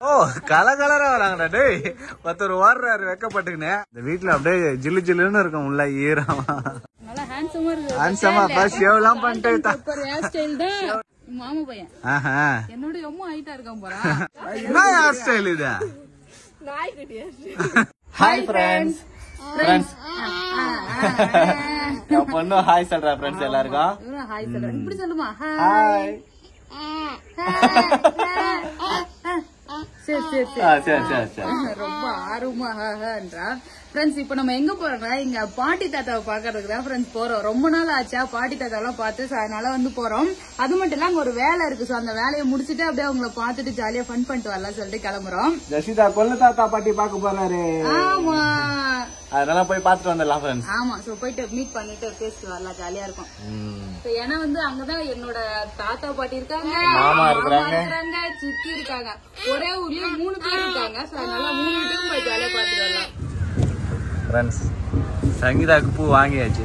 ஓ கலகலரா வராங்கடா டேய். ஒருத்தர் ஓடுறாரு வெக்கப்பட்டுக்கினே. இந்த வீட்டுல அப்படியே ஜில்லு ஜில்லுன்னு இருக்கும் உள்ள ஈரம். நல்லா ஹேண்ட்ஸமா இருக்கு. ஹேண்ட்ஸமா பஸ் ஷேவ்லாம் பண்ணிட்டு சூப்பர் ஹேர் ஸ்டைல் தான் மாமா பையன். என்னோட ரொம்ப ஹைட்டா இருக்கான் போறா. என்ன ஹேர் ஸ்டைல் இது? நாய் கட்டியா. Hi friends. फ्रेंड्स நான் பொண்ணு ஹாய் சொல்றா फ्रेंड्स எல்லாருக்கும். ஹாய் சொல்றேன். இப்படி சொல்லுமா? ஹாய். சரி சரி சரி. ரொம்ப ஆர்வமான்றா. ஃப்ரெண்ட்ஸ் இப்போ நம்ம எங்க போறோம்னா இங்க பாட்டி தாத்தாவை பாக்குறதுக்கு தான் ஃப்ரெண்ட்ஸ் போறோம். ரொம்ப நாள் ஆச்சா பாட்டி தாத்தாவெல்லாம் பார்த்து, அதனால வந்து போறோம். அது மட்டும் இல்ல அங்க ஒரு வேலை இருக்கு. சோ அந்த வேலையை முடிச்சுட்டு அப்படியே அவங்கள பாத்துட்டு ஜாலியா ஃபன் பண்ணிட்டு வரலாம் சொல்லிட்டு கிளம்புறோம். ஜசிதா கொல்ல தாத்தா பாட்டி பாக்க போறாரு. ஆமா, அதனால போய் பாத்துட்டு வந்துடலாம் ஃப்ரெண்ட்ஸ். ஆமா, சோ போயிட்டு மீட் பண்ணிட்டு பேசிட்டு வரலாம், ஜாலியா இருக்கும். ஏன்னா வந்து அங்கதான் என்னோட தாத்தா பாட்டி இருக்காங்க, மாமா இருக்காங்க, சித்தி இருக்காங்க. ஒரே ஊர்லயே 3 பேர் இருக்காங்க. சோ அதனால 3 வீட்டுக்கும் போய் ஜாலியா பாத்துட்டு வரலாம். ஃப்ரெண்ட்ஸ் சங்கீதாக்கு பூ வாங்கியாச்சு.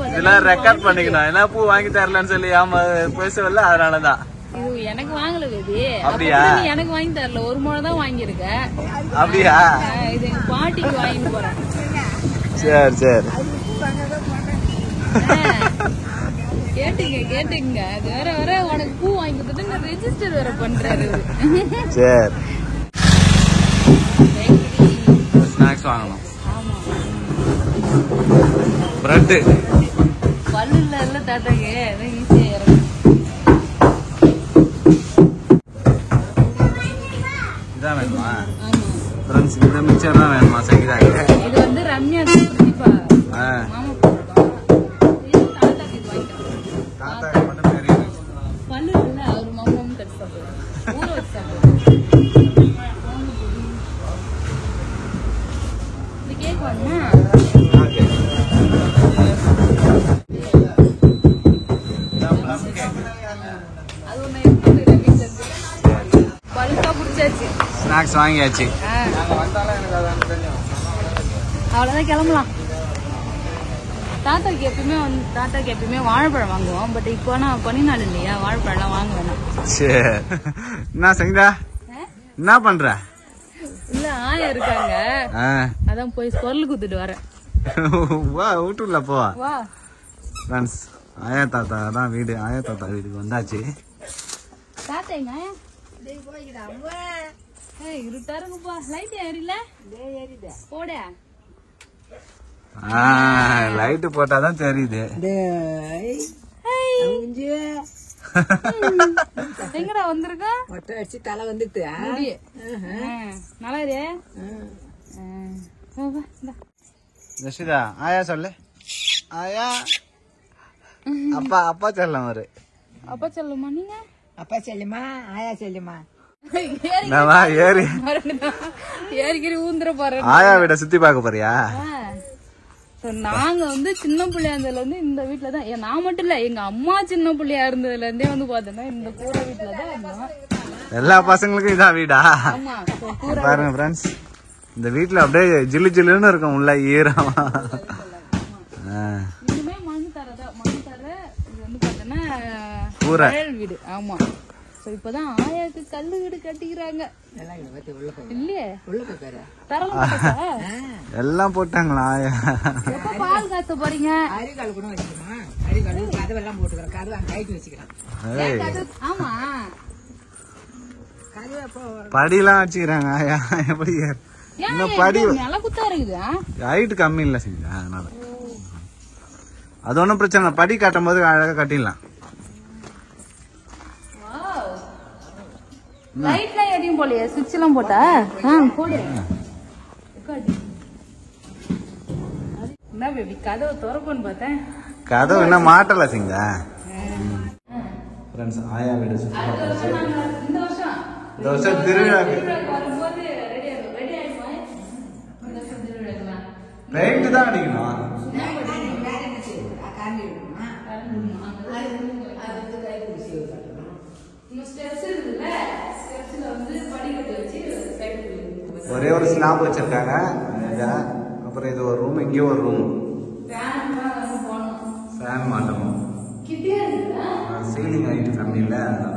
இதெல்லாம் ரெக்கார்ட் பண்ணிக்கணும். என்ன பூ வாங்கி தரலன்னு சொல்லி ஆமா பேசவில்லை, அதனாலதான். எனக்கு வாங்கல பேபி. அப்படியா? எனக்கு வாங்கி தரல, ஒரு முறை தான் வாங்கியிருக்க. அப்படியா? இது எங்க பாட்டிக்கு வாங்கிட்டு போறேன். சரி சரி கேட்டுங்க. அது வேற உனக்கு பூ வாங்கி கொடுத்துட்டு ரெஜிஸ்டர் வேற பண்றாரு. சரி ஸ்நாக்ஸ் வாங்கணும். பிரெட் பல்லு இல்ல தாத்தாக்கு ஈஸியா இறங்கும். இதான் வேணுமா? ஃப்ரெண்ட்ஸ் இந்த மிக்சர் தான் வேணுமா சங்கீதாக்கு? இது வந்து ரம்யா பிரதீபா மாமா தாத்தாக்கு மட்டும் பெரிய பல்லு இல்ல, அவர் மாமாவும் கட் சாப்பிடுவாரு, ஊற வச்சு சாப்பிடுவாரு. இந்த கேக் வாங்குமா? அது ஒண்ணு பல்கா புடிச்சாச்சு. ஸ்நாக்ஸ் வாங்கியாச்சு. அவ்வளவுதான், கிளம்பலாம். தாத்தாக்கு எப்பயுமே வாழைப்பழம் வாங்குவோம். பட் இப்போ பனி நாள் இல்லையா, வாழைப்பழம் எல்லாம் வாங்க வேணாம். சரி என்ன சங்கீதா என்ன பண்ற? இல்ல ஆயா இருக்காங்க, அதான் போய் பொருள் குத்துட்டு வரேன். வா வீட்டுல போ. வா ஃப்ரெண்ட்ஸ் ஆயா தாத்தா தான் வீடு. ஆயா தாத்தா வீட்டுக்கு வந்தாச்சு. தாத்தா எங்க? இருட்டாருங்கப்பா. லைட் ஏறில போட. லைட்டு போட்டாதான் தெரியுது. எங்கடா வந்திருக்கா? மொட்டை அடிச்சு தலை வந்துட்டு நல்லா இரு. ஜசிதா ஆயா சொல்லு. ஆயா அப்பா அப்பா செல்லம் ஒரு அப்பா சொல்லுமா? நீங்க அப்பா செல்லுமா ஆயா செல்லுமா? ஏறிக்கிரி ஊந்துற பாரு. ஆயா வீட சுத்தி பார்க்க போறியா? நாங்க வந்து சின்ன பிள்ளையா இருந்ததுல இருந்து இந்த வீட்டுலதான். நான் மட்டும் இல்ல, எங்க அம்மா சின்ன பிள்ளையா இருந்ததுல இருந்தே வந்து பாத்தோம்னா இந்த கூரை வீட்டுலதான் இருந்தோம். எல்லா பசங்களுக்கும் இதான் வீடா? பாருங்க ஃப்ரெண்ட்ஸ், இந்த வீட்டுல அப்படியே ஜில்லு ஜில்லுன்னு இருக்கும் உள்ள ஈரம். இதுமே மண் தர. இது வந்து பாத்தோம்னா கூரை வீடு. ஆமா, இப்பதான் ஆயாக்கு கல்லு வீடு கட்டிக்கிறாங்க. இல்லையே எல்லாம் போட்டாங்களா? ஆயா எப்ப பால் காய்ச்ச போறீங்க? அரிகால் கூட வச்சுக்கலாம். அரிகால் கதவெல்லாம் போட்டுக்கிறோம். கதவை கைட்டு வச்சுக்கலாம். ஆமா, படியெல்லாம் வச்சுக்கிறாங்க. ஆயா எப்படி இன்னும் படி நில குத்தா இருக்குது. ஹைட் கம்மி இல்ல செஞ்சா, அதனால அது ஒன்னும் பிரச்சனை இல்லை. படி காட்டும் போது அழகா கட்டிடலாம். லைட்லாம் எரியும் போலையே, சுவிட்ச் எல்லாம் போட்டா போடு. என்ன பேபி கதவை திறப்போன்னு பார்த்தேன், கதவு என்ன மாட்டல சிங்கா. ஃப்ரெண்ட்ஸ் ஆயா வீடு சுத்தி இந்த வருஷம் திருவிழாக்கு பெயிண்ட் தான் அடிக்கணும். ஒரே ஒரு ஸ்லாப் வச்சிருக்காங்க. அப்புறம் இது ஒரு ரூம், இங்கே ஒரு ரூம். ஃபேன் மாட்டணும். சீலிங் ஹைட் கம்மி இல்லை, அதனால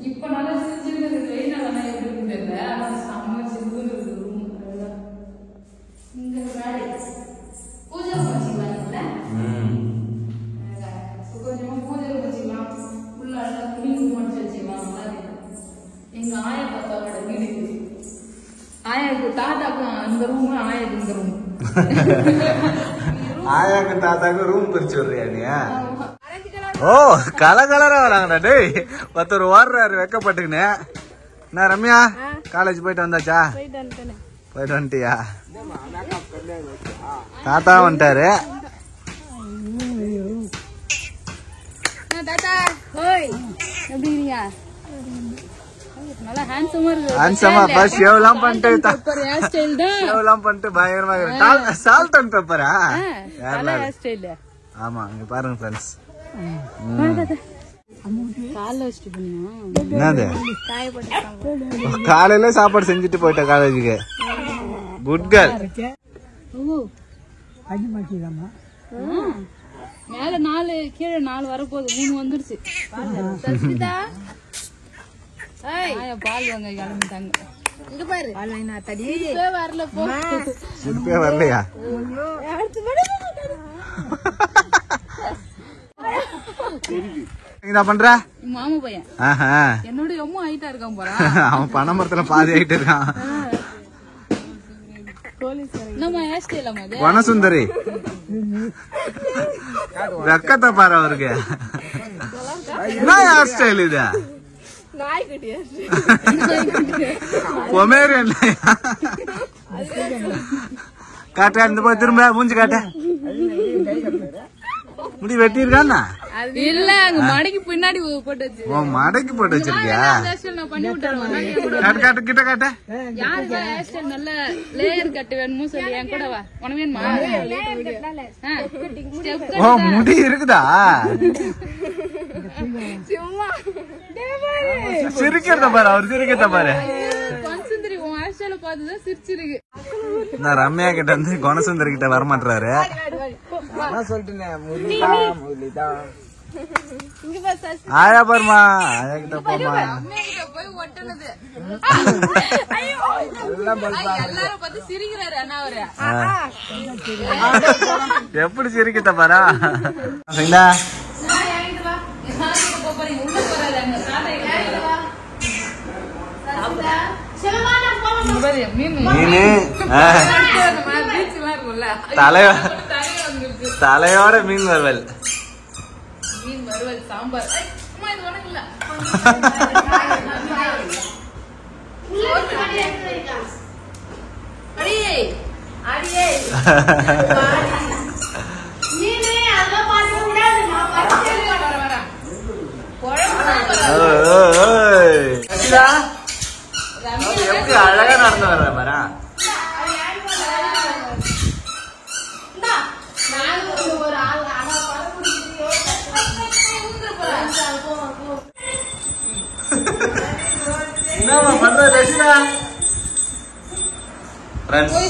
இப்ப நல்லா சிரிச்சிருக்கு வெயில் நல்லா எப்படி தெரியல ஆனா செம்ம சில்லுன்னு இருக்கு ரூம். இங்க வேலை பூஜை வச்சுக்கலாம்ல, கொஞ்சமா பூஜை வச்சுக்கலாம், உள்ள நல்லா துணி முடிச்சு வச்சுக்கலாம். நல்லா இருக்கு. எங்க ஆயா தாத்தாவோட வீடு இது. ஆயாக்கு தாத்தாக்கும் அந்த ரூம், ஆயாக்கு இந்த ரூம். ஆயாக்கு தாத்தாக்கு ரூம் பிரிச்சு விடுறியா நீ? ஓ கலகலரா வராங்கடா டேய். ஒருத்தர் ஓடுறாரு வெக்கப்பட்டுக்கின்னு. என்ன ரம்யா காலேஜ் போயிட்டு வந்தாச்சா? போயிட்டு வந்துட்டியா? தாத்தா வந்துட்டாரு. தாத்தா ஓய் எப்படி இருக்கீங்க? நல்லா ஹேண்ட்ஸமா இருக்கு. ஹேண்ட்ஸமா பா ஷேவ்லாம் பண்ணிட்டு பெப்பர் ஹேர் ஸ்டைல் தான். ஷேவ்லாம் பண்ணிட்டு பயங்கரமா இருக்கு. சால்ட் அண்ட் பெப்பரா? நல்லா ஹேர் ஸ்டைல். ஆமா இங்க பாருங்க फ्रेंड्स. காலைல வச்சிட்டு போனியா? என்னது? காலையில சாப்பாடு செஞ்சுட்டு போயிட்ட காலேஜுக்கு. Good girl. மேல 4 கீழே 4 வரப்போகுது. 3 வந்துருச்சு. சஸ்மிதா ஆயா பால் வாங்க கிளம்பிட்டாங்க. இங்க பாரு சிரிப்பே வரல போ. சிரிப்பே வரலையா? என்ன பண்ற? மாமா பையன் என்னோட ரொம்ப ஹைட்டா இருக்கான் போறா. அவன் பனைமரத்துல பாதி ஆயிட்டு இருக்கான். நம்ம ஹேர் ஸ்டைல் அம்மா வனசுந்தரி வெக்கத்தை பாரு அவருக்கு. என்ன ஹேர் ஸ்டைல் இது? பொமேரியன் காட்ட. இந்த போய் திரும்ப மூஞ்சி காட்ட. முடி வெட்டி இருக்கான்னா? இல்ல அங்க மடக்கி பின்னாடி போட்டு வச்சு. ஓ மடக்கி போட்டு வச்சிருக்கியா? நான் பண்ணி விட்டுறேன். காட்டு கிட்ட காட்ட. யாருக்கு ஹேர் ஸ்டைல் நல்ல லேயர் கட் வேணுமோ சொல்லி என் கூட வா. உனக்கு வேணுமா? ஓ முடி இருக்குதா? சும்மா சிரிக்கிறத பாரு, அவர் சிரிக்கிறத பாரு. குணசுந்தரி உன் ஹேர் ஸ்டைல பார்த்துதான் சிரிச்சிருக்கு. நான் ரம்யா கிட்ட வந்து குணசுந்தரி கிட்ட வரமாட்டாரு. ஆயா பாருமா, ஆயா கிட்ட போமா. போய் ஒட்டனது எல்லாரும் பார்த்து சிரிக்கிறாரு அண்ணா அவரு. எப்படி சிரிக்கத்த பாரா? சரிங்களா? தலையோட மீன் வறுவல். மீன் வறுவல் சாம்பார். இது உனக்கு இல்ல. அடியே அடியே நீனே அத பாத்து கூடாது. நான் பச்சையில வர வர எப்படி அழகா நடந்து வர்ற பாரா.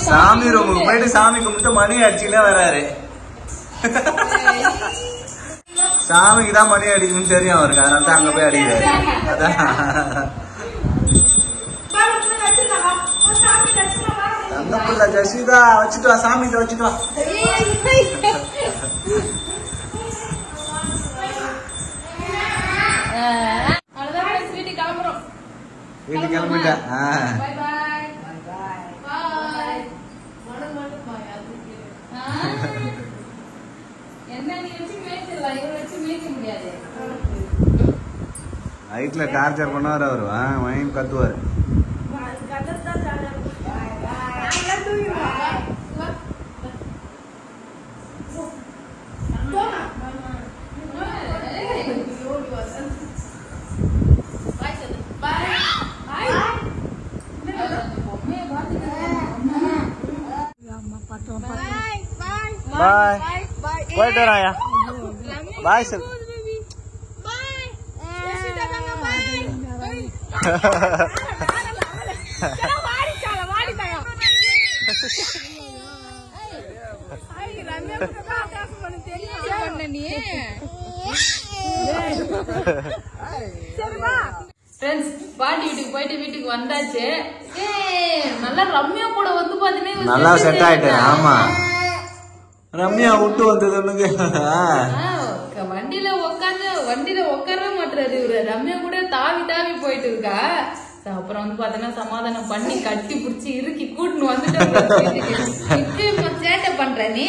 சாமி ரூமுக்கு போயிட்டு சாமி கும்பிட்டு மணி அடிச்சுன்னே வர்றாரு. சாமிக்கு தான் மணி அடிக்கணும்னு தெரியும் அவருக்கு, அதனால தான் அங்க போய் அடிக்கிறாரு. அதான் தந்தப்புள்ள ஜசிதா வச்சுட்டு வா, சாமிகிட்ட வச்சுட்டு வா. வீட்டுக்கு கிளம்பிட்டேன். நைட்ல டார்ச்சர் பண்ணுவார் அவரு, மைண்ட் கத்துவாரு. பாய் போயிட்டு வராயா? Bye sir. ஃப்ரெண்ட்ஸ் பாட்டி வீட்டுக்கு போயிட்டு வீட்டுக்கு வந்தாச்சு. நல்லா ரம்யா கூட வந்து பாத்தீங்கன்னா நல்லா செட் ஆயிட்டேன். ஆமா ரம்யா விட்டு வந்தது வண்டியில உட்காரவே மாட்டாரு இவரு. ரம்யா கூட தாவி தாவி போயிட்டு இருக்கா. அப்புறம் வந்து பாத்தீங்கன்னா சமாதானம் பண்ணி கட்டி புடிச்சு இறுக்கி கூட்டுன்னு வந்துட்டு சேட்டை பண்ற நீ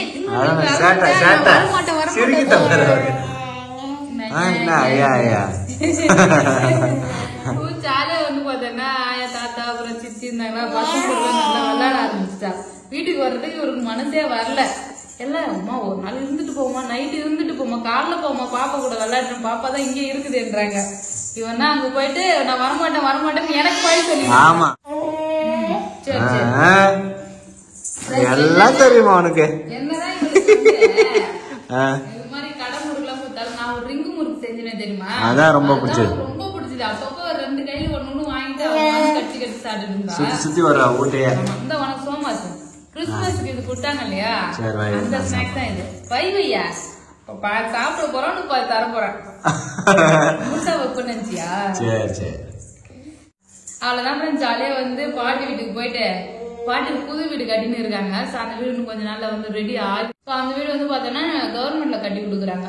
ஜாலியா வந்து பாத்தீங்கன்னா ஆயா தாத்தா அப்புறம் சித்தி இருந்தாங்கன்னா பசங்க நல்லா விளையாட ஆரம்பிச்சுட்டா. வீட்டுக்கு வர்றதுக்கு இவருக்கு மனசே வரல. எல்லாம் அம்மா ஒரு நாள் இருந்துட்டு போமா, நைட்டு இருந்துட்டு போமா, காலைல போமா, பாப்பா கூட விளையாடுறேன், பாப்பா தான் இங்கே இருக்குதுன்றாங்க. இவன் தான் அங்க போயிட்டு நான் வரமாட்டேன்னு எனக்கு போய் சொல்லி. ஆமா எல்லாம் தெரியுமா உனக்கு? என்னதான் இது மாதிரி கடை முறுக்குலாம் கொடுத்தாலும் நான் ஒரு ரிங்கு முறுக்கு செஞ்சுனேன் தெரியுமா? அதான் ரொம்ப பிடிச்சது. ரொம்ப பிடிச்சது. அப்பப்போ 2 கையில ஒண்ணு வாங்கிட்டு கட்டி சாப்பிட்டு இருந்தா சுத்தி வர்றா ஊட்டைய. இந்த உனக்கு சோமாசு கிறிஸ்துமஸ்க்கு இது கொடுத்தாங்க இல்லையா, அந்த ஸ்நாக்ஸ் தான் இது. வையா சாப்பிட போறோம் தர போறேன். நினைச்சியா? அவ்வளவுதான் ஜாலியா வந்து பாட்டி வீட்டுக்கு போயிட்டு பாட்டி புது வீடு கட்டின்னு இருக்காங்க. அந்த வீடு கொஞ்ச நாள்ல வந்து ரெடி ஆகி அந்த வீடு வந்து பாத்தோம்னா கவர்மெண்ட்ல கட்டி கொடுக்குறாங்க.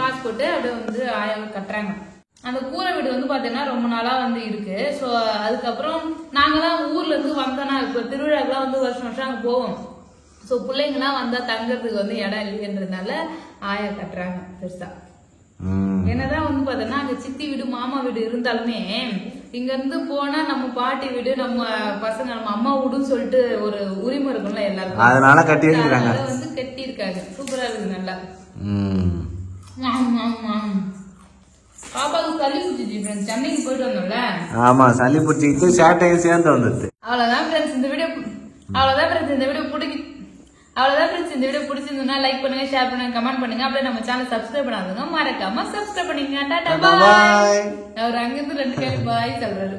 காசு போட்டு அப்படியே வந்து ஆயாவை கட்டுறாங்க. அந்த கூரை வீடு வந்து பாத்தீங்கன்னா ரொம்ப நாளா வந்து இருக்கு. சோ அதுக்கப்புறம் நாங்கெல்லாம் ஊர்ல இருந்து வந்தோம்னா இப்ப திருவிழாக்கெல்லாம் வந்து வருஷம் வருஷம் அங்க போவோம். சோ பிள்ளைங்கெல்லாம் வந்தா தங்கறதுக்கு வந்து இடம் இல்லைன்றதுனால ஆயா கட்டுறாங்க பெருசா. என்னதான் வந்து பாத்தீங்கன்னா அங்க சித்தி வீடு மாமா வீடு இருந்தாலுமே இங்க இருந்து போனா நம்ம பாட்டி வீடு நம்ம பசங்க நம்ம அம்மா வீடுன்னு சொல்லிட்டு ஒரு உரிமை இருக்கும்ல எல்லாருக்கும். அதனால கட்டி இருக்காங்க. வந்து கட்டி இருக்காங்க. சூப்பரா இருக்கு நல்லா. பாப்பாவுக்கு சளி பிடிச்சிச்சு. சென்னைக்கு போயிட்டு வந்தோம்ல. ஆமா சளி பிடிச்சிட்டு சேட்டையும் சேர்ந்து வந்தது. அவ்வளவுதான் ஃப்ரெண்ட்ஸ் இந்த வீடியோ பிடிச்சிருந்தா லைக் பண்ணுங்க, ஷேர் பண்ணுங்க, கமெண்ட் பண்ணுங்க. அப்படியே நம்ம சேனல் சப்ஸ்கிரைப் பண்ணாதவங்க மறக்காம சப்ஸ்கிரைப் பண்ணிக்கங்க. டாடா பாய். அவர் அங்கிருந்து 2 கையில பாய் சொல்றாரு.